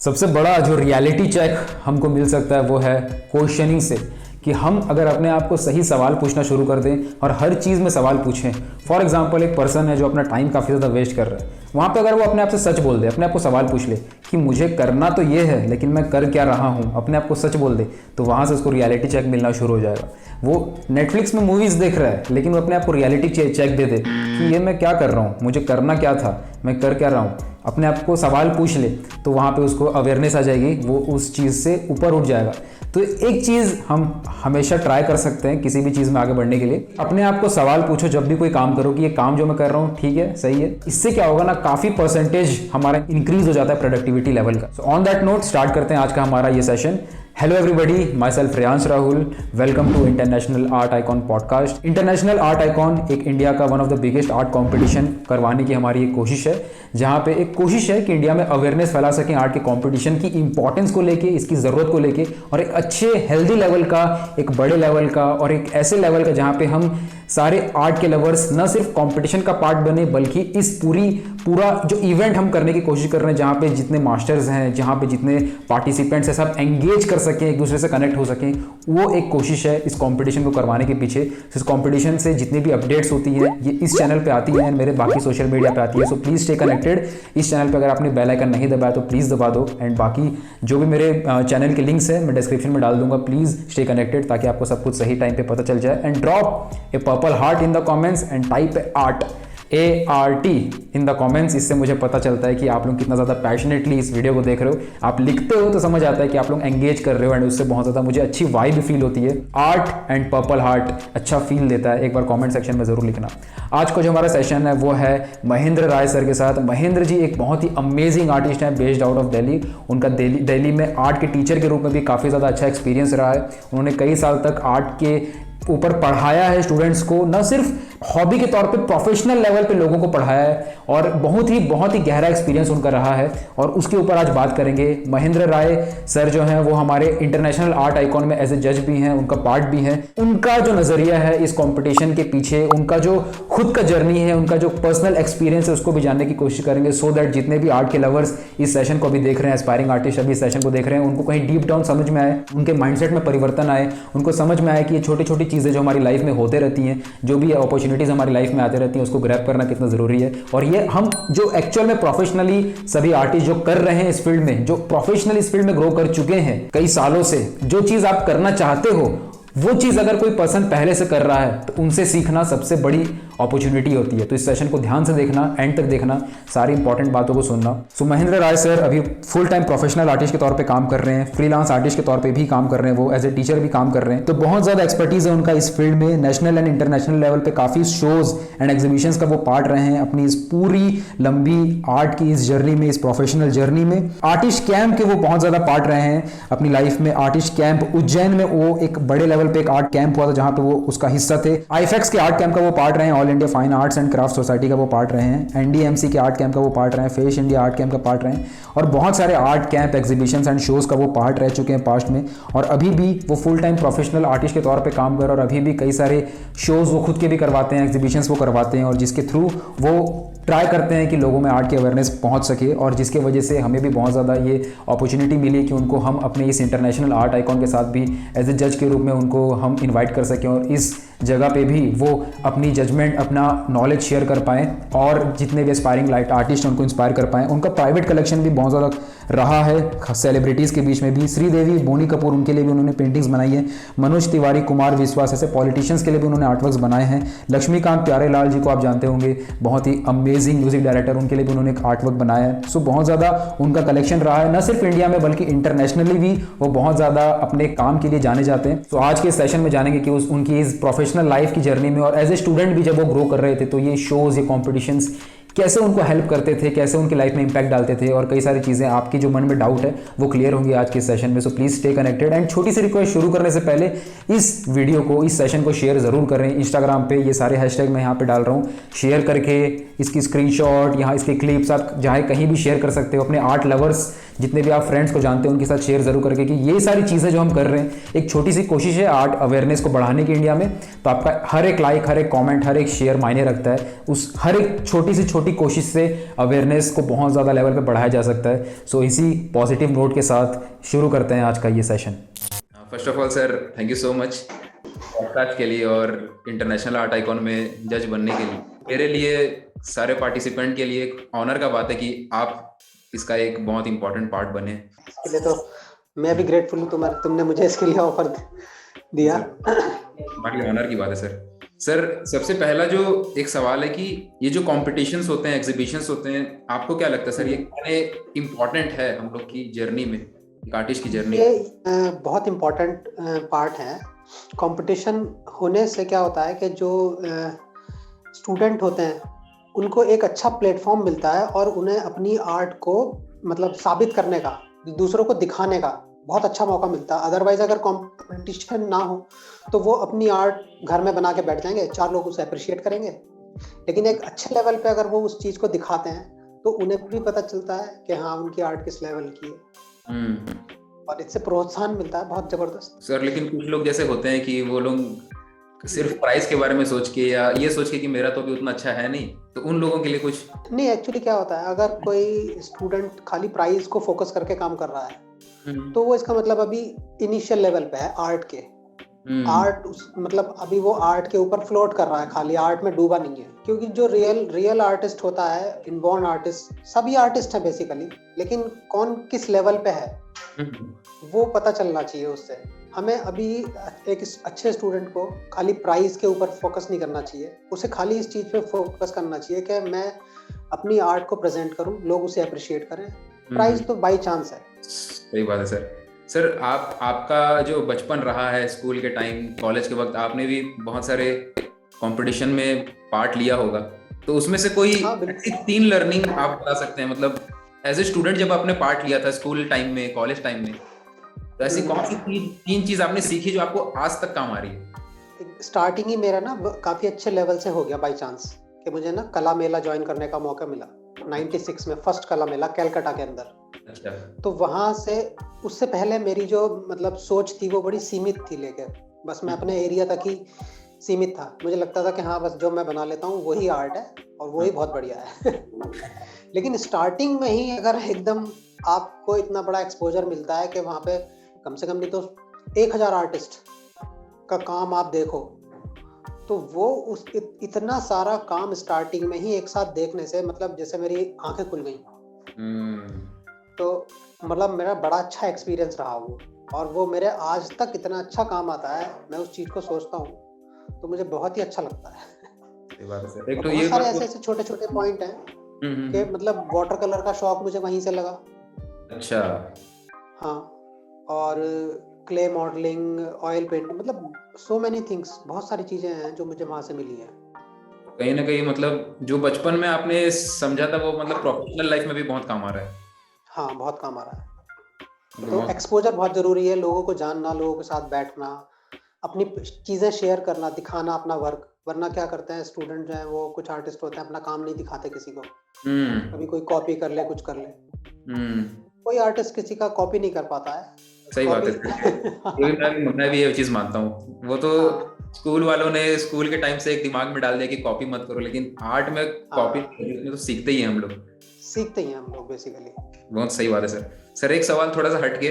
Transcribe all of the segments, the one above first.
सबसे बड़ा जो रियलिटी चेक हमको मिल सकता है वो है क्वेश्चनिंग से, कि हम अगर अपने आप को सही सवाल पूछना शुरू कर दें और हर चीज़ में सवाल पूछें। फॉर एग्जांपल एक पर्सन है जो अपना टाइम काफ़ी ज़्यादा वेस्ट कर रहा है, वहाँ पे अगर वो अपने आप से सच बोल दे, अपने आप को सवाल पूछ ले कि मुझे करना तो ये है लेकिन मैं कर क्या रहा हूँ, अपने आप को सच बोल दे, तो वहाँ से उसको रियलिटी चेक मिलना शुरू हो जाएगा। वो नेटफ्लिक्स में मूवीज़ देख रहा है लेकिन वो अपने आप को रियलिटी चेक दे दे कि ये मैं क्या कर रहा हूँ, मुझे करना क्या था, मैं कर क्या रहा हूँ, अपने आप को सवाल पूछ ले, तो वहाँ पे उसको अवेयरनेस आ जाएगी, वो उस चीज़ से ऊपर उठ जाएगा। तो एक चीज़ हम हमेशा ट्राई कर सकते हैं किसी भी चीज़ में आगे बढ़ने के लिए, अपने आप को सवाल पूछो जब भी कोई काम करो कि ये काम जो मैं कर रहा हूँ ठीक है, सही है। इससे क्या होगा ना, काफ़ी परसेंटेज हमारा इंक्रीज हो जाता है प्रोडक्टिविटी लेवल का। So on that note start करते हैं आज का हमारा ये सेशन। हेलो एवरीबॉडी, माई सेल्फ Reyansh Rahul, welcome to international art icon podcast. International art icon एक इंडिया का one of the biggest art competition करवाने की हमारी एक कोशिश है, जहाँ पे एक कोशिश है कि इंडिया में अवेयरनेस फैला सकें आर्ट के कंपटीशन की इंपॉर्टेंस को लेके, इसकी ज़रूरत को लेके, और एक अच्छे हेल्दी लेवल का, एक बड़े लेवल का और एक ऐसे लेवल का जहाँ पे हम सारे आर्ट के लवर्स न सिर्फ कंपटीशन का पार्ट बने बल्कि इस पूरा जो इवेंट हम करने की कोशिश कर रहे हैं, जहाँ पे जितने मास्टर्स हैं, जहाँ पे जितने पार्टिसिपेंट्स हैं, सब एंगेज कर सकें, एक दूसरे से कनेक्ट हो सकें, वो एक कोशिश है इस कंपटीशन को करवाने के पीछे। इस कंपटीशन से जितनी भी अपडेट्स होती हैं ये इस चैनल पे आती हैं, मेरे बाकी सोशल मीडिया पे आती है। So please stay connected. इस चैनल पे अगर आपने बेल आइकन नहीं दबाया तो प्लीज़ दबा दो, एंड बाकी जो भी मेरे चैनल के लिंक्स हैं मैं डिस्क्रिप्शन में डाल दूंगा। प्लीज़ स्टे कनेक्टेड ताकि आपको सब कुछ सही टाइम पे पता चल जाए। And drop A purple heart in the comments and type art ART in the comments. इससे मुझे पता चलता है कि आप लोग कितना ज़्यादा पैशनेटली इस वीडियो को देख रहे हो। आप लिखते हो तो समझ आता है कि आप लोग एंगेज कर रहे हो, एंड उससे बहुत ज़्यादा मुझे अच्छी वाइब फील होती है। आर्ट एंड पर्पल हार्ट अच्छा फील देता है। एक बार कमेंट सेक्शन में ज़रूर लिखना। आज का जो हमारा सेशन है वो है महेंद्र राय सर के साथ। महेंद्र जी एक बहुत ही अमेजिंग आर्टिस्ट हैं, बेस्ड आउट ऑफ दिल्ली। उनका दिल्ली में आर्ट के टीचर के रूप में भी काफ़ी ज़्यादा अच्छा एक्सपीरियंस रहा है। उन्होंने कई साल तक आर्ट के ऊपर पढ़ाया है स्टूडेंट्स को, न सिर्फ हॉबी के तौर पे, प्रोफेशनल लेवल पे लोगों को पढ़ाया है, और बहुत ही गहरा एक्सपीरियंस उनका रहा है, और उसके ऊपर आज बात करेंगे। महेंद्र राय सर जो हैं वो हमारे इंटरनेशनल आर्ट आइकॉन में एज ए जज भी हैं, उनका पार्ट भी है। उनका जो नज़रिया है इस कंपटीशन के पीछे, उनका जो खुद का जर्नी है, उनका जो पर्सनल एक्सपीरियंस है, उसको भी जानने की कोशिश करेंगे, सो दैट जितने भी आर्ट के लवर्स इस सेशन को अभी देख रहे हैं, एस्पायरिंग आर्टिस्ट अभी इस सेशन को देख रहे हैं, उनको कहीं डीप डाउन समझ में आए, उनके माइंडसेट में परिवर्तन आए, उनको समझ में आए कि ये छोटी छोटी चीज़ें जो हमारी लाइफ में होते रहती हैं, जो भी अपॉर्चुनिटीज़ हमारी लाइफ में रहती हैं, उसको ग्रैब करना कितना जरूरी है। और ये हम जो एक्चुअल में प्रोफेशनली सभी आर्टिस्ट जो कर रहे हैं इस फील्ड में, जो प्रोफेशनली इस फील्ड में ग्रो कर चुके हैं कई सालों से, जो चीज आप करना चाहते हो वो चीज अगर कोई पर्सन पहले से कर रहा है तो उनसे सीखना सबसे बड़ी अपॉर्चुनिटी होती है। तो इस सेशन को ध्यान से देखना, एंड तक देखना, सारी इंपॉर्टेंट बातों को सुनना। सो महेंद्र राय सर अभी फुल टाइम प्रोफेशनल आर्टिस्ट के तौर पे काम कर रहे हैं, फ्रीलांस आर्टिस्ट के तौर पे भी काम कर रहे हैं, वो एज ए टीचर भी काम कर रहे हैं। तो बहुत ज़्यादा एक्सपर्टीज है उनका इस फील्ड में। नेशनल एंड इंटरनेशनल लेवल पे काफ़ी शोज एंड एग्जीबिशंस का वो पार्ट रहे हैं अपनी इस पूरी लंबी आर्ट की इस जर्नी में, इस प्रोफेशनल जर्नी में। आर्टिस्ट कैंप के वो बहुत ज़्यादा पार्ट रहे हैं अपनी लाइफ में। आर्टिस्ट कैंप उज्जैन में वो एक बड़े लेवल पे एक आर्ट कैंप हुआ था जहाँ पे वो उसका हिस्सा थे। आईफेक्स के आर्ट कैंप का वो पार्ट रहे हैं, all India fine arts and craft society का वो पार्ट रहे हैं, एनडीएमसी के आर्ट कैंप का वो पार्ट रहे हैं, फेश इंडिया आर्ट कैंप का पार्ट रहे हैं, और बहुत सारे art camp, exhibitions and shows का वो पार्ट रह चुके हैं पास्ट में। और अभी भी वो फुल टाइम प्रोफेशनल आर्टिस्ट के तौर पे काम कर रहे हैं, और अभी भी कई सारे शोज वो खुद के भी करवाते हैं, एग्जीबिशंस वो करवाते हैं, और जिसके थ्रू वो ट्राई करते हैं कि लोगों में आर्ट की अवेयरनेस पहुंच सके, और जिसके वजह से हमें भी बहुत ज़्यादा ये अपॉर्चुनिटी मिली कि उनको हम अपने इस इंटरनेशनल आर्ट आइकॉन के साथ भी एज ए जज के रूप में उनको हम इनवाइट कर सकें, और इस जगह पे भी वो अपनी जजमेंट, अपना नॉलेज शेयर कर पाएँ, और जितने भी एस्पायरिंग लाइट आर्टिस्ट हैं उनको इंस्पायर कर पाएँ। उनका प्राइवेट कलेक्शन भी बहुत ज़्यादा रहा है सेलिब्रिटीज़ के बीच में भी। श्रीदेवी, बोनी कपूर, उनके लिए भी उन्होंने पेंटिंग्स बनाई है। मनोज तिवारी, कुमार विश्वास, ऐसे पॉलिटिशियंस के लिए भी उन्होंने आर्टवर्क्स बनाए हैं। लक्ष्मीकांत प्यारेलाल जी को आप जानते होंगे, बहुत ही अमेजिंग म्यूजिक डायरेक्टर, उनके लिए भी उन्होंने एक आर्टवर्क बनाया है। सो बहुत ज़्यादा उनका कलेक्शन रहा है, न सिर्फ इंडिया में बल्कि इंटरनेशनली भी वो बहुत ज़्यादा अपने काम के लिए जाने जाते हैं। तो आज के सेशन में जानेंगे कि उनकी इस प्रोफेशनल लाइफ की जर्नी में, और एज ए स्टूडेंट भी जब वो ग्रो कर रहे थे, तो ये शोज़, ये कॉम्पिटिशन्स कैसे उनको हेल्प करते थे, कैसे उनकी लाइफ में इंपैक्ट डालते थे, और कई सारी चीज़ें आपकी जो मन में डाउट है वो क्लियर होंगी आज के सेशन में। So please stay connected. And छोटी सी रिक्वेस्ट, शुरू करने से पहले इस वीडियो को, इस सेशन को शेयर ज़रूर करें। इंस्टाग्राम पे ये सारे हैशटैग मैं यहाँ पे डाल रहा हूँ, शेयर करके इसकी स्क्रीनशॉट, यहाँ इसके क्लिप्स आप जहाँ कहीं भी शेयर कर सकते हो। अपने आर्ट लवर्स जितने भी आप फ्रेंड्स को जानते हैं उनके साथ शेयर जरूर करके कि ये सारी चीज़ें जो हम कर रहे हैं, एक छोटी सी कोशिश है आर्ट अवेयरनेस को बढ़ाने की इंडिया में। तो आपका हर एक लाइक, हर एक कमेंट, हर एक शेयर मायने रखता है। उस हर एक छोटी छोटी कोशिश से अवेयरनेस को बहुत ज़्यादा लेवल पे बढ़ाया जा सकता है। सो इसी पॉजिटिव नोट के साथ शुरू करते हैं आज का ये session. First of all sir, thank you so much podcast के लिए और इंटरनेशनल आर्ट आइकॉन में जज बनने के लिए। मेरे लिए, सारे पार्टिसिपेंट के लिए एक ऑनर का बात है कि आप इसका एक बहुत इंपॉर्टेंट पार्ट बने। इसके लिए तो मैं भी ग्रेटफुल हूँ, तुमने मुझे इसके लिए ऑफर दिया। हमारी ऑनर की बात है सर। सर, सबसे पहला जो एक सवाल है कि ये जो कॉम्पिटिशन्स होते हैं, एग्जीबिशंस होते हैं, आपको क्या लगता है सर, ये कितने इम्पोर्टेंट है हम लोग की जर्नी में, एक आर्टिस्ट की जर्नी? ये बहुत इम्पोर्टेंट पार्ट है। कंपटीशन होने से क्या होता है कि जो स्टूडेंट होते हैं उनको एक अच्छा प्लेटफॉर्म मिलता है और उन्हें अपनी आर्ट को मतलब साबित करने का, दूसरों को दिखाने का बहुत अच्छा मौका मिलता है। अदरवाइज अगर कंपटीशन ना हो तो वो अपनी आर्ट घर में बना के बैठ जाएंगे, 4 लोग उसे अप्रिशिएट करेंगे, लेकिन एक अच्छे लेवल पे अगर वो उस चीज को दिखाते हैं तो उन्हें भी पता चलता है कि हाँ उनकी आर्ट किस लेवल की है और इससे प्रोत्साहन मिलता है बहुत जबरदस्त। सर, लेकिन कुछ लोग जैसे होते हैं कि वो लोग सिर्फ प्राइस के बारे में सोच के या ये सोच के कि मेरा तो भी उतना अच्छा है नहीं, तो उन लोगों के लिए कुछ नहीं। एक्चुअली क्या होता है, अगर कोई स्टूडेंट खाली प्राइस को फोकस करके काम कर रहा है तो वो इसका मतलब अभी इनिशियल लेवल पे है आर्ट के। आर्ट मतलब अभी वो आर्ट के ऊपर फ्लोट कर रहा है, खाली आर्ट में डूबा नहीं है। क्योंकि जो रियल आर्टिस्ट होता है, इनबॉर्न आर्टिस्ट, सभी आर्टिस्ट हैं बेसिकली, लेकिन कौन किस लेवल पे है वो पता चलना चाहिए उससे। हमें अभी एक अच्छे स्टूडेंट को खाली प्राइस के ऊपर फोकस नहीं करना चाहिए, उसे खाली इस चीज पे फोकस करना चाहिए कि मैं अपनी आर्ट को प्रेजेंट करूं, लोग उसे अप्रिशिएट करें। प्राइस तो बाई चांस है। सही बात है सर। सर, आपका जो बचपन रहा है, स्कूल के टाइम, कॉलेज के वक्त, आपने भी बहुत सारे कंपटीशन में पार्ट लिया होगा, तो उसमें से कोई 3 लर्निंग आप बता सकते हैं? मतलब एज ए स्टूडेंट जब आपने पार्ट लिया था स्कूल टाइम में, कॉलेज टाइम में, तो ऐसी कौन सी 3 चीज आपने सीखी जो आपको आज तक काम आ रही है? स्टार्टिंग ही मेरा ना काफी अच्छे लेवल से हो गया बाई चांस कि मुझे ना कला मेला ज्वाइन करने का मौका मिला 96 में, फर्स्ट कला मेला कैलकाटा के अंदर। अच्छा। तो वहां से, उससे पहले मेरी जो मतलब सोच थी वो बड़ी सीमित थी, लेकर बस मैं अपने एरिया तक ही सीमित था। मुझे लगता था कि हाँ बस जो मैं बना लेता हूँ वही आर्ट है और वही बहुत बढ़िया है। लेकिन स्टार्टिंग में ही अगर एकदम आपको इतना बड़ा एक्सपोजर मिलता है कि वहाँ पे कम से कम नहीं तो 1000 आर्टिस्ट का काम आप देखो, तो वो उस इतना सारा काम स्टार्टिंग में ही एक साथ देखने से मतलब जैसे मेरी आंखें खुल गई। तो मतलब मेरा बड़ा अच्छा एक्सपीरियंस रहा वो, और वो मेरे आज तक इतना अच्छा काम आता है। मैं उस चीज को सोचता हूँ तो मुझे बहुत ही अच्छा लगता है। एक तो ये सारे ऐसे छोटे छोटे पॉइंट हैं कि मतलब वाटर कलर का शौक मुझे वहीं से लगा। अच्छा। हाँ, और क्ले मॉडलिंग, ऑयल पेंटिंग, मतलब सो मेनी थिंग्स, बहुत सारी चीजें हैं जो मुझे वहां से मिली है। कहीं ना कहीं मतलब जो बचपन में आपने समझा था वो मतलब प्रोफेशनल लाइफ में भी बहुत काम आ रहा है। हाँ, बहुत काम आ रहा है। तो एक्सपोजर बहुत जरूरी है, लोगों को जानना, लोगों के साथ बैठना, अपनी चीजें शेयर करना, दिखाना अपना वर्क। वरना क्या करते हैं स्टूडेंट जो है वो, कुछ आर्टिस्ट होते हैं अपना काम नहीं दिखाते किसी को। कभी कोई कॉपी कर ले, कुछ कर ले। कोई आर्टिस्ट किसी का कॉपी नहीं कर पाता है। सही बात है। मैं भी ये चीज मानता हूँ। वो तो स्कूल वालों ने स्कूल के टाइम से एक दिमाग में डाल दिया कि कॉपी मत करो, लेकिन आर्ट में कॉपी तो सीखते ही हैं हम लोग बेसिकली। बहुत सही बात है सर। सर, एक सवाल थोड़ा सा हटके,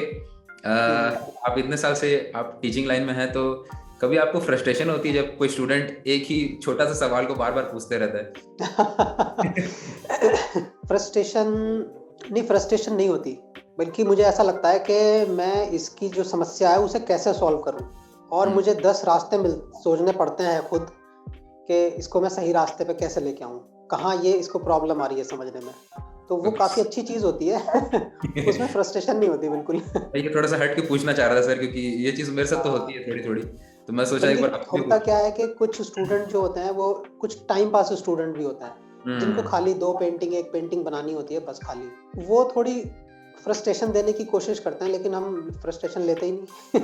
आप इतने साल से आप टीचिंग लाइन में हैं, तो कभी आपको फ्रस्ट्रेशन होती है जब कोई स्टूडेंट एक ही छोटा सा सवाल को बार बार पूछते रहता है? फ्रस्ट्रेशन नहीं होती, बल्कि मुझे ऐसा लगता है कि मैं इसकी जो समस्या है उसे कैसे सॉल्व करूं, और मुझे 10 रास्ते सोचने पड़ते हैं खुद कि इसको मैं सही रास्ते पे कैसे लेके आऊं, कहाँ ये इसको प्रॉब्लम आ रही है समझने में। तो वो काफी अच्छी चीज होती है। उसमें फ्रस्ट्रेशन नहीं होती बिल्कुल। ये थोड़ा सा हट के पूछना चाह रहा था सर, क्योंकि ये चीज मेरे साथ तो होती है थोड़ी थोड़ी, तो मैं सोचा एक बार। होता क्या है कि कुछ स्टूडेंट जो होते हैं वो कुछ टाइम पास स्टूडेंट भी होता है, जिनको खाली 2 पेंटिंग 1 पेंटिंग बनानी होती है बस, खाली वो थोड़ी फ्रस्ट्रेशन देने की कोशिश करते हैं, लेकिन हम फ्रस्ट्रेशन लेते ही नहीं।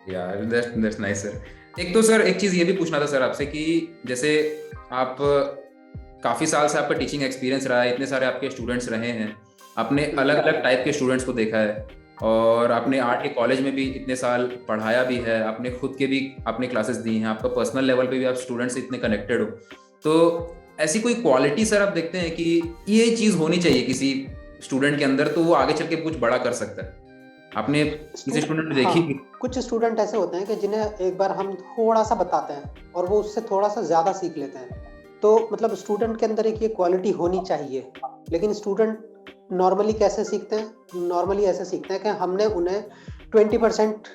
यार दैट्स नाइस सर। एक तो सर एक चीज ये भी पूछना था सर आपसे कि जैसे आप काफी साल से आपका टीचिंग एक्सपीरियंस रहा है, इतने सारे आपके स्टूडेंट्स रहे हैं, आपने अलग अलग टाइप के स्टूडेंट्स को देखा है, और आपने आर्ट के कॉलेज में भी इतने साल पढ़ाया भी है, आपने खुद के भी आपने क्लासेस दी हैं, आपका पर्सनल लेवल पे भी आप स्टूडेंट्स से इतने कनेक्टेड हो, तो ऐसी कोई क्वालिटी सर आप देखते हैं कि ये चीज होनी चाहिए किसी स्टूडेंट के अंदर, तो वो आगे चल के कुछ बड़ा कर सकता है? आपने किसी स्टूडेंट देखी? कुछ स्टूडेंट ऐसे होते हैं कि जिन्हें एक बार हम थोड़ा सा बताते हैं और वो उससे थोड़ा सा ज्यादा सीख लेते हैं। तो मतलब स्टूडेंट के अंदर एक ये क्वालिटी होनी चाहिए। लेकिन स्टूडेंट नॉर्मली कैसे सीखते हैं? नॉर्मली ऐसे सीखते हैं कि हमने उन्हें 20%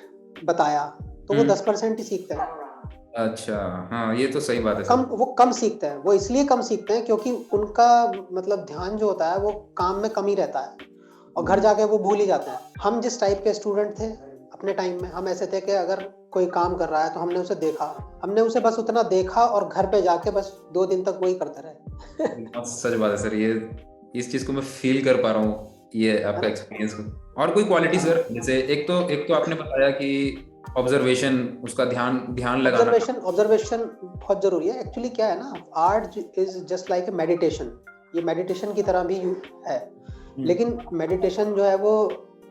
बताया तो वो 10% ही सीखते हैं। अच्छा, हाँ, ये तो सही बात है। वो कम सीखते हैं। वो इसलिए कम सीखते हैं क्योंकि उनका मतलब ध्यान जो होता है वो काम में कम ही रहता है और घर जाके वो भूल ही जाते हैं। हम जिस टाइप के स्टूडेंट थे अपने टाइम में, हम ऐसे थे कि अगर कोई काम कर रहा है तो हमने उसे देखा, हमने उसे बस उतना देखा और घर पे जाके बस 2 दिन तक वही करते रहे। सच बात है सर, ये इस चीज को मैं फील कर पा रहा हूँ, ये आपका एक्सपीरियंस को। और कोई क्वालिटी सर, जैसे एक तो आपने बताया कि ऑब्जर्वेशन, उसका ध्यान लगाना। ऑब्जर्वेशन बहुत जरूरी है। एक्चुअली क्या है ना, art is just like a meditation. ये मेडिटेशन की तरह भी है। लेकिन मेडिटेशन जो है वो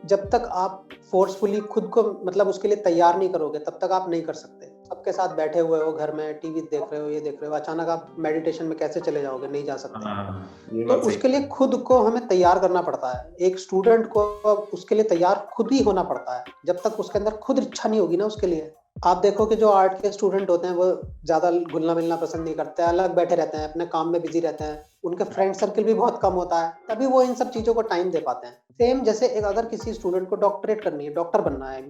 जब तक आप फोर्सफुली खुद को मतलब उसके लिए तैयार नहीं करोगे तब तक आप नहीं कर सकते। सबके साथ बैठे हुए हो घर में, टीवी देख रहे हो, ये देख रहे हो, अचानक आप मेडिटेशन में कैसे चले जाओगे? नहीं जा सकते। तो उसके लिए खुद को हमें तैयार करना पड़ता है। एक स्टूडेंट को उसके लिए तैयार खुद ही होना पड़ता है। जब तक उसके अंदर खुद इच्छा नहीं होगी ना उसके लिए। आप देखो कि जो आर्ट के स्टूडेंट होते हैं वो ज्यादा घुलना मिलना पसंद नहीं करते, अलग बैठे रहते हैं, अपने काम में बिजी रहते हैं, उनके फ्रेंड सर्कल भी बहुत कम होता है, तभी वो इन सब चीजों को टाइम दे पाते हैं। सेम जैसे एक अगर किसी स्टूडेंट को डॉक्टरेट करनी है, डॉक्टर बनना है,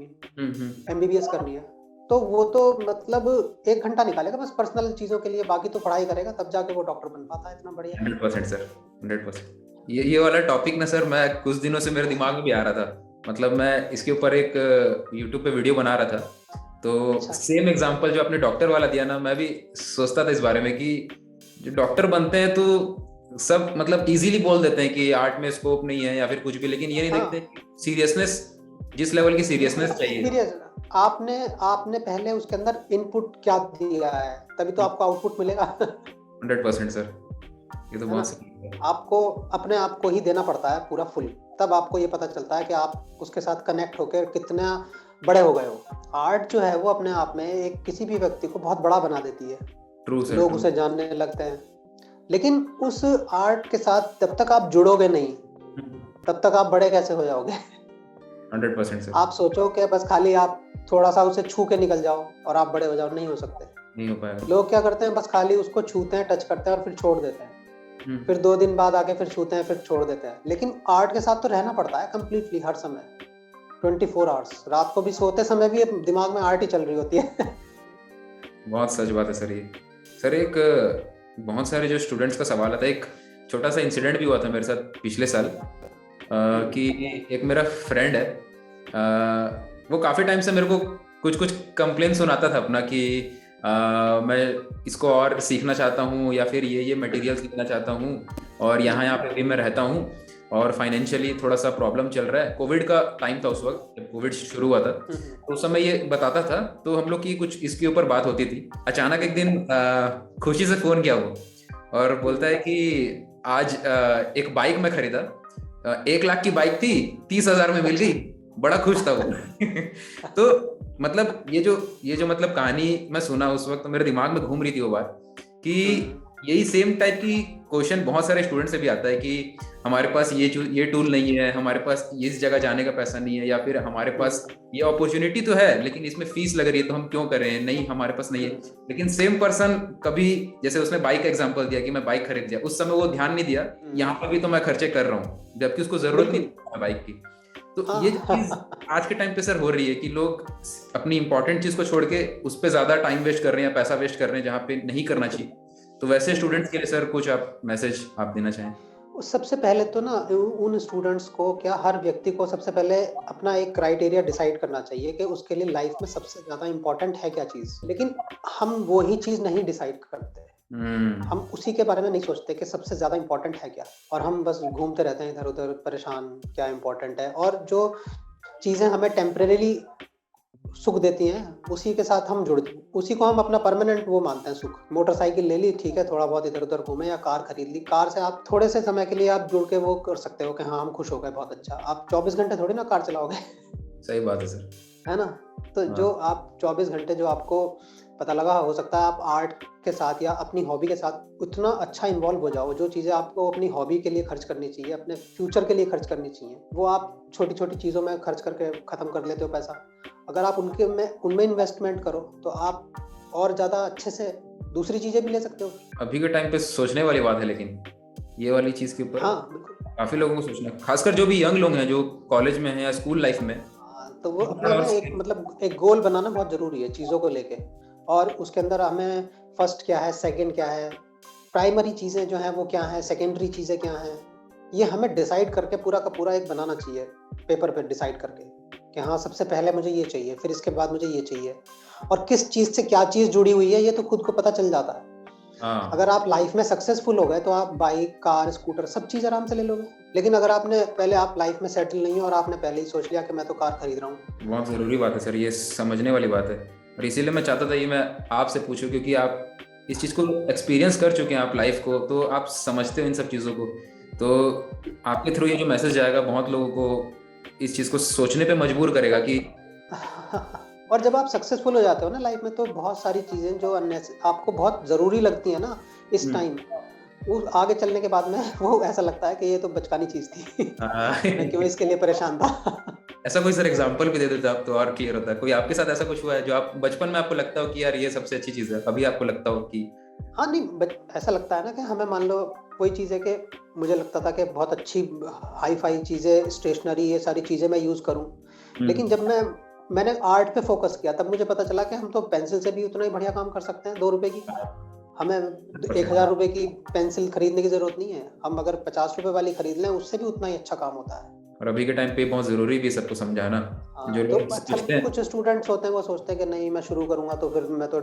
MBBS करनी है, तो वो तो मतलब 1 घंटा निकालेगा बस पर्सनल चीजों के लिए, बाकी तो पढ़ाई करेगा तब जाके वो डॉक्टर बन पाता है। इतना बढ़िया। 100% सर, 100%। ये वाला टॉपिक ना सर, मैं कुछ दिनों से मेरे दिमाग में भी आ रहा था। मतलब मैं इसके ऊपर एक YouTube पे वीडियो बना रहा था, तो सेम एग्जांपल जो आपने डॉक्टर वाला दिया ना, मैं भी सोचता था इस बारे में कि जो डॉक्टर बनते हैं तो सब मतलब इजीली बोल देते हैं कि आर्ट में स्कोप नहीं है या फिर कुछ भी, लेकिन ये नहीं देखते सीरियसनेस, जिस लेवल की सीरियसनेस चाहिए। आपने पहले उसके अंदर इनपुट क्या दिया है, तभी तो आपको आउटपुट मिलेगा। 100% सर, ये तो बहुत सही है। आपको अपने आप को ही देना पड़ता है पूरा फुल, तब आपको ये पता चलता है कि आप उसके साथ कनेक्ट होकर कितना बड़े हो गए हो। आर्ट जो है वो अपने आप में एक किसी भी व्यक्ति को बहुत बड़ा बना देती है। लोग उसे जानने लगते हैं। लेकिन उस आर्ट के साथ जब तक आप जुड़ोगे नहीं तब तक आप बड़े कैसे हो जाओगे? 100% सर। आप सोचो कि बस खाली आप थोड़ा सा उसे छू के निकल जाओ और आप बड़े हो जाओ, नहीं हो सकते, नहीं हो पाएगा। लोग क्या करते हैं, बस खाली उसको छूते हैं, टच करते हैं और फिर छोड़ देते हैं। फिर 2 दिन बाद आके फिर छूते हैं, फिर छोड़ देते हैं। लेकिन आर्ट के साथ तो रहना पड़ता है कंप्लीटली हर समय, 24 आवर्स। रात को भी सोते समय भी दिमाग में आर्ट ही चल रही होती है। बहुत सच बात है सर। ये सर एक बहुत सारे जो स्टूडेंट्स का सवाल आता है, एक छोटा सा इंसिडेंट भी हुआ था मेरे साथ पिछले साल कि एक मेरा फ्रेंड है, वो काफ़ी टाइम से मेरे को कुछ कंप्लेन सुनाता था अपना कि मैं इसको और सीखना चाहता हूँ या फिर ये मटेरियल सीखना चाहता हूँ और यहाँ पे भी मैं रहता हूँ और फाइनेंशियली थोड़ा सा प्रॉब्लम चल रहा है। कोविड का टाइम था उस वक्त, जब कोविड शुरू हुआ था, तो उस समय ये बताता था। तो हम लोग की कुछ इसके ऊपर बात होती थी। अचानक एक दिन खुशी से फ़ोन किया वो और बोलता है कि आज एक बाइक मैं खरीदा, 1 लाख की बाइक थी, 30,000 में मिल गई, बड़ा खुश था वो। तो मतलब ये जो मतलब कहानी मैं सुना उस वक्त, तो मेरे दिमाग में घूम रही थी वो बात कि यही सेम टाइप की क्वेश्चन बहुत सारे स्टूडेंट से भी आता है कि हमारे पास ये टूल नहीं है, हमारे पास इस जगह जाने का पैसा नहीं है, या फिर हमारे पास ये अपॉर्चुनिटी तो है लेकिन इसमें फीस लग रही है तो हम क्यों कर रहे हैं, नहीं हमारे पास नहीं है। लेकिन सेम पर्सन कभी, जैसे उसने बाइक का एग्जांपल दिया कि मैं बाइक खरीद लिया, उस समय वो ध्यान नहीं दिया यहाँ पर भी तो मैं खर्चे कर रहा हूँ जबकि उसको जरूरत नहीं बाइक की। तो ये चीज आज के टाइम पे सर हो रही है कि लोग अपनी इंपॉर्टेंट चीज को छोड़ के उस पर ज्यादा टाइम वेस्ट कर रहे हैं, पैसा वेस्ट कर रहे हैं जहाँ पे नहीं करना चाहिए। तो वैसे स्टूडेंट्स के लिए सर कुछ आप मैसेज आप देना चाहें? सबसे पहले तो ना उन स्टूडेंट्स को, क्या हर व्यक्ति को सबसे पहले अपना एक क्राइटेरिया डिसाइड करना चाहिए कि उसके लिए लाइफ में सबसे ज्यादा इंपॉर्टेंट है क्या चीज। लेकिन हम वो ही चीज नहीं डिसाइड करते, हम उसी के बारे में नहीं सोचते कि सबसे ज्यादा इंपॉर्टेंट है क्या, और हम बस घूमते रहते हैं इधर उधर परेशान, क्या इंपॉर्टेंट है। और जो चीजें हमें टेम्परेरी सुख देती हैं उसी के साथ हम उसी को हम अपना परमानेंट वो मानते हैं सुख। मोटरसाइकिल ले ली, ठीक है, थोड़ा बहुत इधर उधर घूमे, या कार खरीद ली, कार से आप थोड़े से समय के लिए आप जुड़ के वो कर सकते हो कि हाँ हम खुश हो गए, बहुत अच्छा। आप 24 घंटे थोड़ी ना कार चलाओगे। सही बात है सर, है ना। तो जो आप 24 घंटे जो आपको पता लगा हो सकता है आप आर्ट के साथ या अपनी हॉबी के साथ उतना अच्छा इन्वॉल्व हो जाओ, जो चीज़ें आपको अपनी हॉबी के लिए खर्च करनी चाहिए, अपने फ्यूचर के लिए खर्च करनी चाहिए, वो आप छोटी छोटी चीज़ों में खर्च करके ख़त्म कर लेते हो पैसा। अगर आप उनमें इन्वेस्टमेंट करो तो आप और ज़्यादा अच्छे से दूसरी चीज़ें भी ले सकते हो। अभी के टाइम पे सोचने वाली बात है, लेकिन ये वाली चीज़ के ऊपर हाँ बिल्कुल। काफ़ी लोगों को सोचना, खासकर जो भी यंग लोग हैं जो कॉलेज में हैं या स्कूल लाइफ में। तो वो अपना ना एक गोल बनाना बहुत ज़रूरी है चीज़ों को लेके, और उसके अंदर हमें फर्स्ट क्या है, सेकंड क्या है, प्राइमरी चीज़ें जो हैं वो क्या हैं, सेकेंडरी चीज़ें क्या हैं, ये हमें डिसाइड करके पूरा का पूरा एक बनाना चाहिए पेपर पे डिसाइड करके कि हाँ सबसे पहले मुझे ये चाहिए, फिर इसके बाद मुझे ये चाहिए, और किस चीज़ से क्या चीज़ जुड़ी हुई है ये तो खुद को पता चल जाता है। अगर आप लाइफ में सक्सेसफुल हो गए तो आप बाइक, कार, स्कूटर सब चीज़ आराम से ले लोगे। लेकिन अगर आप लाइफ में सेटल नहीं हो और आपने पहले ही सोच लिया कि मैं तो कार खरीद रहा हूँ। बहुत ज़रूरी बात है सर, ये समझने वाली बात है, और इसीलिए मैं चाहता था ये मैं आपसे पूछूं, क्योंकि आप इस चीज़ को एक्सपीरियंस कर चुके हैं, आप लाइफ को, तो आप समझते हो इन सब चीज़ों को। तो आपके थ्रू ये जो मैसेज जाएगा बहुत लोगों को इस चीज़ को सोचने पे मजबूर करेगा कि और जब आप सक्सेसफुल हो जाते हो ना लाइफ में, तो बहुत सारी चीज़ें जो आपको बहुत ज़रूरी लगती है ना इस टाइम, वो आगे चलने के बाद में वो ऐसा लगता है कि ये तो बचकानी चीज़ थी। मैं क्यों इसके लिए परेशान था। ऐसा कोई सर एग्जांपल भी दे देते आप तो और क्लियर होता है। कोई आपके साथ ऐसा कुछ हुआ है जो आप बचपन में आपको लगता हो कि यार ये सबसे अच्छी चीज़ है, अभी आपको लगता हो कि हाँ नहीं, ऐसा लगता है ना कि हमें मान लो कोई चीज़ है कि मुझे लगता था कि बहुत अच्छी हाई फाई चीज़ें, स्टेशनरी, ये सारी चीज़ें मैं यूज़ करूँ, लेकिन जब मैंने आर्ट पे फोकस किया तब मुझे पता चला कि हम तो पेंसिल से भी उतना ही बढ़िया काम कर सकते हैं 2 रुपए की। हमें 1000 रुपए की पेंसिल खरीदने की जरूरत नहीं है, हम अगर 50 रुपए वाली खरीद लें उससे भी उतना ही अच्छा काम होता है। और अभी के टाइम पे बहुत ज़रूरी भी सबको समझाना। जो तो लोग सोचते हैं कुछ स्टूडेंट्स होते हैं वो सोचते हैं कि नहीं मैं शुरू करूंगा तो फिर मैं तो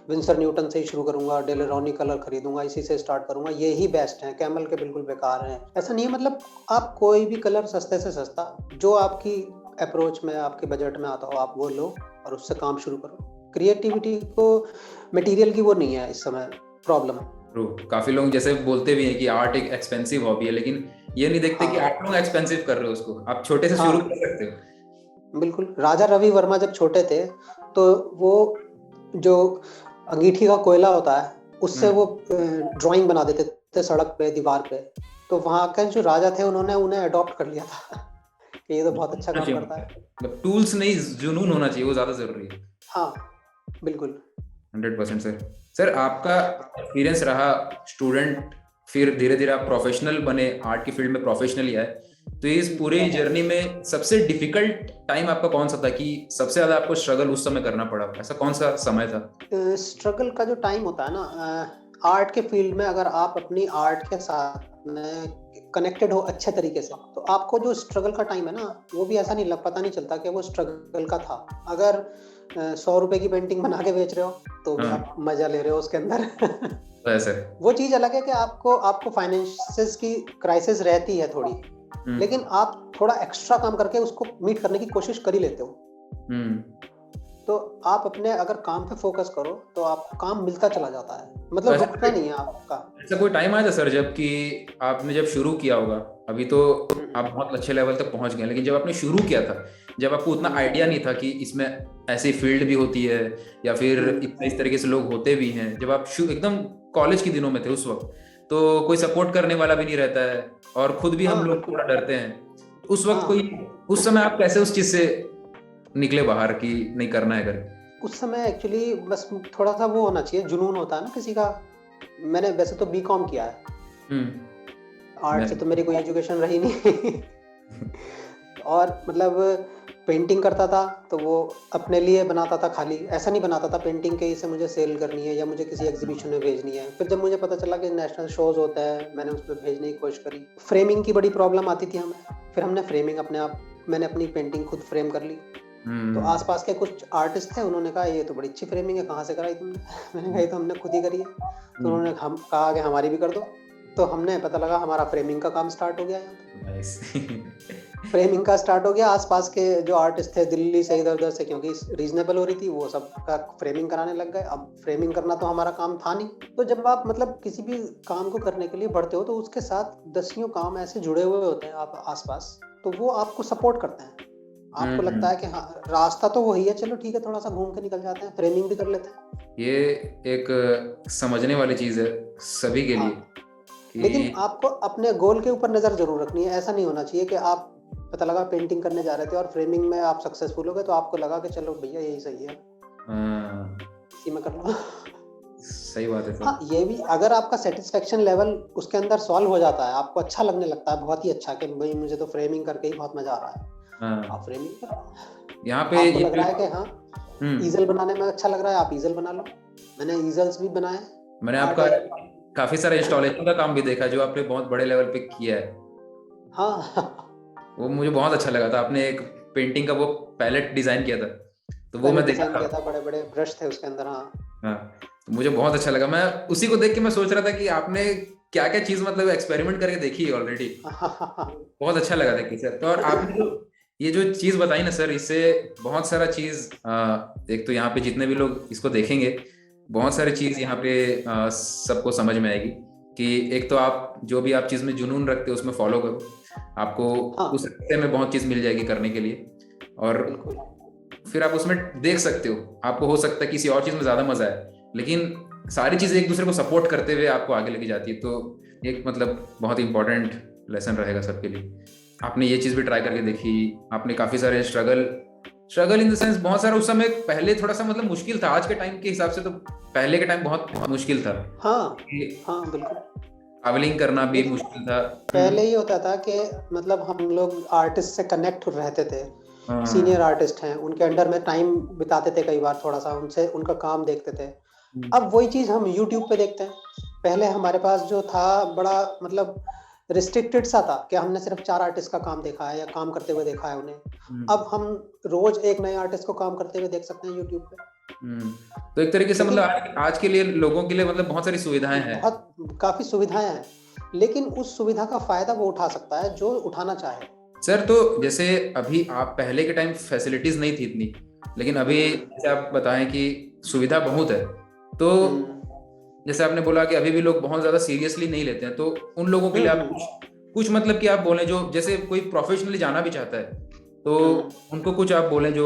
विंसर न्यूटन से ही शुरू करूंगा, डेलेरॉनी कलर खरीदूंगा, इसी से स्टार्ट करूंगा, ये ही बेस्ट है, कैमल के बिल्कुल बेकार हैं। ऐसा नहीं है, मतलब आप कोई भी कलर सस्ते से सस्ता जो आपकी अप्रोच में, आपके बजट में आता हो, आप वो लो और उससे काम शुरू करो। क्रिएटिविटी को मटेरियल की वो नहीं है इस समय प्रॉब्लम। काफी लोग जैसे बोलते भी हैं कि आर्ट एक एक्सपेंसिव हॉबी है, लेकिन ये नहीं देखते कि आप लोग एक्सपेंसिव कर रहे हो उसको, आप छोटे से शुरू कर सकते हो। बिल्कुल। राजा रवि वर्मा जब छोटे थे तो वो जो अंगीठी का कोयला होता है उससे वो ड्राइंग बना देते थे सड़क पे, दीवार पे, तो वहाँ के जो राजा थे उन्होंने उन्हें अडॉप्ट कर लिया था कि ये तो बहुत अच्छा काम करता है। टूल्स नहीं, जुनून होना चाहिए, वो ज्यादा जरूरी है। हाँ बिल्कुल 100% सर आपका एक्सपीरियंस रहा स्टूडेंट, फिर धीरे धीरे आप प्रोफेशनल बने, आर्ट की फील्ड में प्रोफेशनली आए, तो इस पूरी जर्नी में सबसे डिफिकल्ट टाइम आपका कौन सा था कि सबसे ज्यादा आपको स्ट्रगल उस समय करना पड़ा? ऐसा कौन सा समय था? स्ट्रगल का जो टाइम होता है ना आर्ट के फील्ड में, अगर आप अपनी आर्ट के साथ में कनेक्टेड हो अच्छे तरीके से, तो आपको जो स्ट्रगल का टाइम है ना वो भी ऐसा नहीं पता नहीं चलता कि वो स्ट्रगल का था। अगर 100 रुपए की पेंटिंग बना के बेच रहे हो तो भी आप मजा ले रहे हो उसके अंदर। वो चीज अलग है कि आपको फाइनेंसेस की क्राइसिस रहती है थोड़ी, लेकिन आप थोड़ा एक्स्ट्रा काम करके उसको मीट करने की कोशिश कर ही लेते हो। तो आप अपने अगर काम पे फोकस करो तो आपको काम मिलता चला जाता है, मतलब रुकना नहीं है आपका। ऐसा कोई टाइम आया था सर जब कि आपने जब शुरू किया होगा, अभी तो आप बहुत अच्छे लेवल तक पहुंच गए, लेकिन जब आपने शुरू किया था, जब आपको उतना आइडिया नहीं था कि इसमें ऐसी फील्ड भी होती है या फिर इस तरीके से लोग होते भी हैं, जब आप एकदम कॉलेज के दिनों में थे उस वक्त, तो कोई सपोर्ट करने वाला भी नहीं रहता है और खुद भी हम लोग थोड़ा डरते हैं। उस वक्त उस समय आप कैसे उस चीज से निकले बाहर कि नहीं करना है करके? उस समय एक्चुअली बस थोड़ा सा वो होना चाहिए, जुनून होता है ना किसी का। मैंने वैसे तो बीकॉम किया है, आर्ट से तो मेरी कोई एजुकेशन रही नहीं और मतलब पेंटिंग करता था तो वो अपने लिए बनाता था खाली, ऐसा नहीं बनाता था पेंटिंग के इसे मुझे सेल करनी है या मुझे किसी एग्जीबिशन में भेजनी है। फिर जब मुझे पता चला कि नेशनल शोज होता है, मैंने उस पर भेजने की कोशिश करी। फ्रेमिंग की बड़ी प्रॉब्लम आती थी हमें, फिर हमने फ्रेमिंग मैंने अपनी पेंटिंग खुद फ्रेम कर ली। तो आसपास के कुछ आर्टिस्ट थे, उन्होंने कहा ये तो बड़ी अच्छी फ्रेमिंग है, कहाँ से कराई तुमने? मैंने कहा ये तो हमने खुद ही करी है। तो उन्होंने कहा कि हमारी भी कर दो, तो हमने पता लगा हमारा फ्रेमिंग का काम स्टार्ट हो गया। फ्रेमिंग का स्टार्ट हो गया। आसपास के जो आर्टिस्ट थे दिल्ली से इधर उधर से, क्योंकि रीजनेबल हो रही थी, वो सब का फ्रेमिंग कराने लग गए। अब फ्रेमिंग करना तो हमारा काम था नहीं। तो जब आप मतलब किसी भी काम को करने के लिए बढ़ते हो तो उसके साथ दसियों काम ऐसे जुड़े हुए होते हैं आप आसपास, तो वो आपको सपोर्ट करते हैं। आपको लगता है कि हाँ रास्ता तो वही है, चलो ठीक है थोड़ा सा घूम के निकल जाते हैं, फ्रेमिंग भी कर लेते हैं। ये एक समझने वाली चीज है सभी के लिए हाँ कि लेकिन आपको अपने गोल के ऊपर नजर जरूर रखनी है। ऐसा नहीं होना चाहिए कि आप पता लगा पेंटिंग करने जा रहे थे और फ्रेमिंग में आप सक्सेसफुल हो गए तो आपको लगा कि चलो भैया यही सही है, हाँ, इसी में कर लो। सही बात है सर। हाँ ये भी, अगर आपका सेटिस्फेक्शन लेवल उसके अंदर सॉल्व हो जाता है, आपको अच्छा लगने लगता है, बहुत ही अच्छा, कि भाई मुझे तो फ्रेमिंग करके ही बहुत मजा आ रहा है, हाँ, आप फ्रेमिंग करो। यहाँ पे आपको ये लग रहा है कि हाँ हम्म ईजल बनाने में अच्छा लग रहा है, आप ईजल बना लो। मैंने ईजल्स भी बनाए। मैंने आर्ट आपका है। काफी सारा इंस्टॉलेशन का काम भी देखा जो आपने बहुत बड़े लेवल पे किया है। हाँ वो मुझे बहुत अच्छा लगा था, आपने एक पेंटिंग का वो पैलेट डिजाइन किया था, तो वो पहले मैं देखा डिजाइन था। किया था, बड़े बड़े ब्रश थे उसके अंदर। हाँ हाँ, तो मुझे बहुत अच्छा लगा। मैं उसी को देख के मैं सोच रहा था कि आपने क्या क्या चीज मतलब एक्सपेरिमेंट करके देखी है ऑलरेडी। बहुत अच्छा लगा देख के सर। तो और आपने जो ये जो चीज बताई ना सर, इससे बहुत सारा चीज एक तो यहाँ पे जितने भी लोग इसको देखेंगे बहुत सारी चीज यहाँ पे सबको समझ में आएगी कि एक तो आप जो भी आप चीज में जुनून रखते हो उसमें फॉलो करो, आपको हाँ उस रास्ते में बहुत चीज मिल जाएगी करने के लिए। और बिल्कुल। फिर आप उसमें देख सकते हो, आपको हो सकता है किसी और चीज में ज्यादा मजा है, लेकिन सारी चीजें एक दूसरे को सपोर्ट करते हुए आपको आगे लेके जाती है। तो एक मतलब बहुत इंपॉर्टेंट लेसन रहेगा सबके लिए। आपने ये चीज भी ट्राई करके देखी, आपने काफी सारे स्ट्रगल इन द सेंस बहुत सारा उस समय पहले थोड़ा सा मतलब मुश्किल था, आज के टाइम के हिसाब से तो पहले के टाइम बहुत मुश्किल था। हाँ हाँ बिल्कुल। ट्रैवलिंग करना भी लेकिन मुश्किल था। पहले ही होता था कि मतलब हम लोग आर्टिस्ट से कनेक्ट रहते थे, हाँ, सीनियर आर्टिस्ट हैं उनके अंडर में टाइम बिताते थे, कई बार थोड़ा सा उनसे उनका काम देखते थे। अब वही चीज हम यूट्यूब पे देखते हैं। पहले हमारे पास जो था बड़ा मतलब रिस्ट्रिक्टेड सा था कि हमने सिर्फ 4 आर्टिस्ट का काम देखा है या काम करते हुए देखा है उन्हें। अब हम रोज एक नए आर्टिस्ट को काम करते हुए देख सकते हैं यूट्यूब पे। तो एक तरीके से लेकिन मतलब आज के लिए लोगों के लिए मतलब बहुत सारी सुविधाएं हैं। बहुत काफी सुविधाएं हैं, लेकिन उस सुविधा का फायदा वो उठा सकता है जो उठाना चाहे। सर तो जैसे अभी आप पहले के टाइम फैसिलिटीज नहीं थी इतनी, लेकिन अभी जैसे आप बताएं कि सुविधा बहुत है, तो जैसे आपने बोला कि अभी भी लोग बहुत ज्यादा सीरियसली नहीं लेते हैं, तो उन लोगों के लिए आप कुछ मतलब कि आप बोलें जो जैसे कोई प्रोफेशनली जाना भी चाहता है तो उनको कुछ आप बोलें जो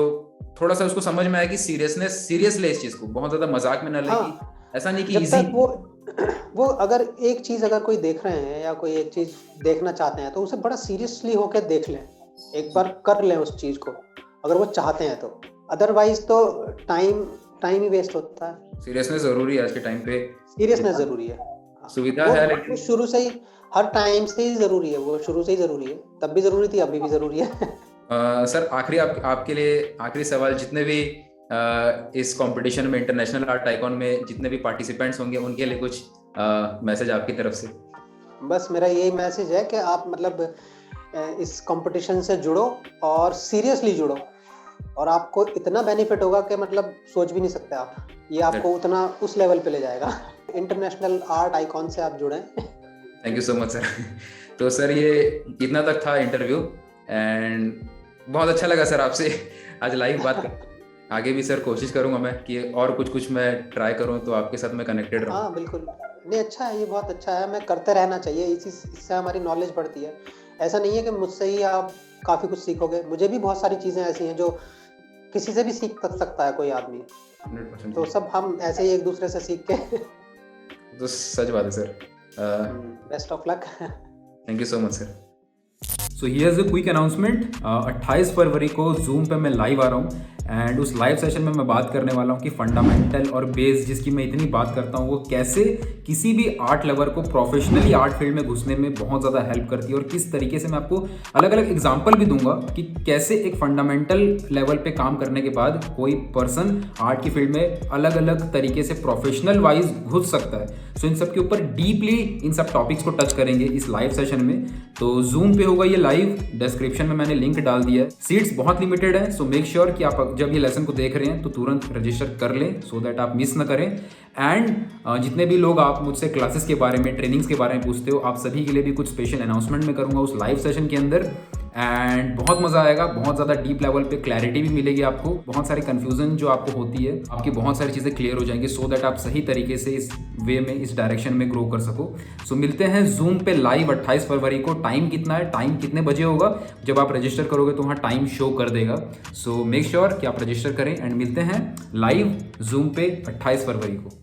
थोड़ा सा उसको समझ में आए कि सीरियस ले इस चीज को, बहुत ज्यादा मजाक में न ले। हाँ, ऐसा नहीं कि जब इजी तक वो अगर एक चीज अगर कोई देख रहे हैं या कोई एक चीज देखना चाहते हैं तो उसे बड़ा सीरियसली होकर देख लें, एक बार कर लें उस चीज को अगर वो चाहते हैं तो। अदरवाइज तो टाइम ही वेस्ट होता है। सीरियसनेस जरूरी है आज के टाइम पे। सीरियसनेस जरूरी है। सुविधा है लेकिन शुरू से ही, हर टाइम से ही जरूरी है, वो शुरू से ही जरूरी है, तब भी जरूरी थी अभी भी जरूरी है। सर आखिरी आपके लिए आखिरी सवाल, जितने भी इस कंपटीशन में इंटरनेशनल आर्ट आइकॉन में जितने भी पार्टिसिपेंट्स होंगे उनके लिए कुछ मैसेज आपकी तरफ से। बस मेरा यही मैसेज है कि आप मतलब इस कंपटीशन से जुड़ो और सीरियसली जुड़ो, और आपको इतना बेनिफिट होगा कि मतलब सोच भी नहीं सकते आप, ये आपको उतना उस लेवल पे ले जाएगा। इंटरनेशनल आर्ट आइकॉन से आप जुड़े। Thank you so much sir. तो सर ये इतना तक था इंटरव्यू, एंड बहुत अच्छा लगा सर आपसे आज लाइव बात कर। आगे भी सर कोशिश करूंगा मैं कि और कुछ मैं ट्राई करूं तो आपके साथ मैं कनेक्टेड रहूं। हाँ बिल्कुल, नहीं अच्छा है, ये बहुत अच्छा है, मैं करते रहना चाहिए, इससे हमारी नॉलेज बढ़ती है। ऐसा नहीं है कि मुझसे ही आप काफी कुछ सीखोगे, मुझे भी बहुत सारी चीजें ऐसी हैं जो किसी से भी सीख सकता है कोई आदमी। 100% तो सब हम ऐसे ही एक दूसरे से सीख के। तो सच बात है sir. Best of luck. Thank you so much sir. So here's a quick announcement. 28 फरवरी को जूम पे मैं लाइव आ रहा हूँ, एंड उस लाइव सेशन में मैं बात करने वाला हूँ कि फंडामेंटल और बेस जिसकी मैं इतनी बात करता हूँ वो कैसे किसी भी आर्ट लवर को प्रोफेशनली आर्ट फील्ड में घुसने में बहुत ज़्यादा हेल्प करती है, और किस तरीके से मैं आपको अलग अलग एग्जाम्पल भी दूंगा कि कैसे एक फंडामेंटल लेवल पे काम करने के बाद कोई पर्सन आर्ट की फील्ड में अलग अलग तरीके से प्रोफेशनल वाइज घुस सकता है। सो इन सब के ऊपर डीपली इन सब टॉपिक्स को टच करेंगे इस लाइव सेशन में। तो जूम पे होगा ये लाइव, डिस्क्रिप्शन में मैंने लिंक डाल दिया है। सीट्स बहुत लिमिटेड है, सो मेक श्योर कि आप जब ये लेसन को देख रहे हैं तो तुरंत रजिस्टर कर लें सो दैट आप मिस ना करें। एंड जितने भी लोग आप मुझसे क्लासेस के बारे में, ट्रेनिंग्स के बारे में पूछते हो, आप सभी के लिए भी कुछ स्पेशल अनाउंसमेंट मैं करूंगा उस लाइव सेशन के अंदर। एंड बहुत मज़ा आएगा, बहुत ज़्यादा डीप लेवल पे क्लैरिटी भी मिलेगी आपको, बहुत सारी कन्फ्यूज़न जो आपको होती है आपकी बहुत सारी चीज़ें क्लियर हो जाएंगी, सो दैट आप सही तरीके से इस वे में, इस डायरेक्शन में ग्रो कर सको। सो मिलते हैं जूम पे लाइव 28 फरवरी को। टाइम कितना है, टाइम कितने बजे होगा, जब आप रजिस्टर करोगे तो वहाँ टाइम शो कर देगा। सो मेक श्योर कि आप रजिस्टर करें एंड मिलते हैं लाइव जूम पे 28 फरवरी को।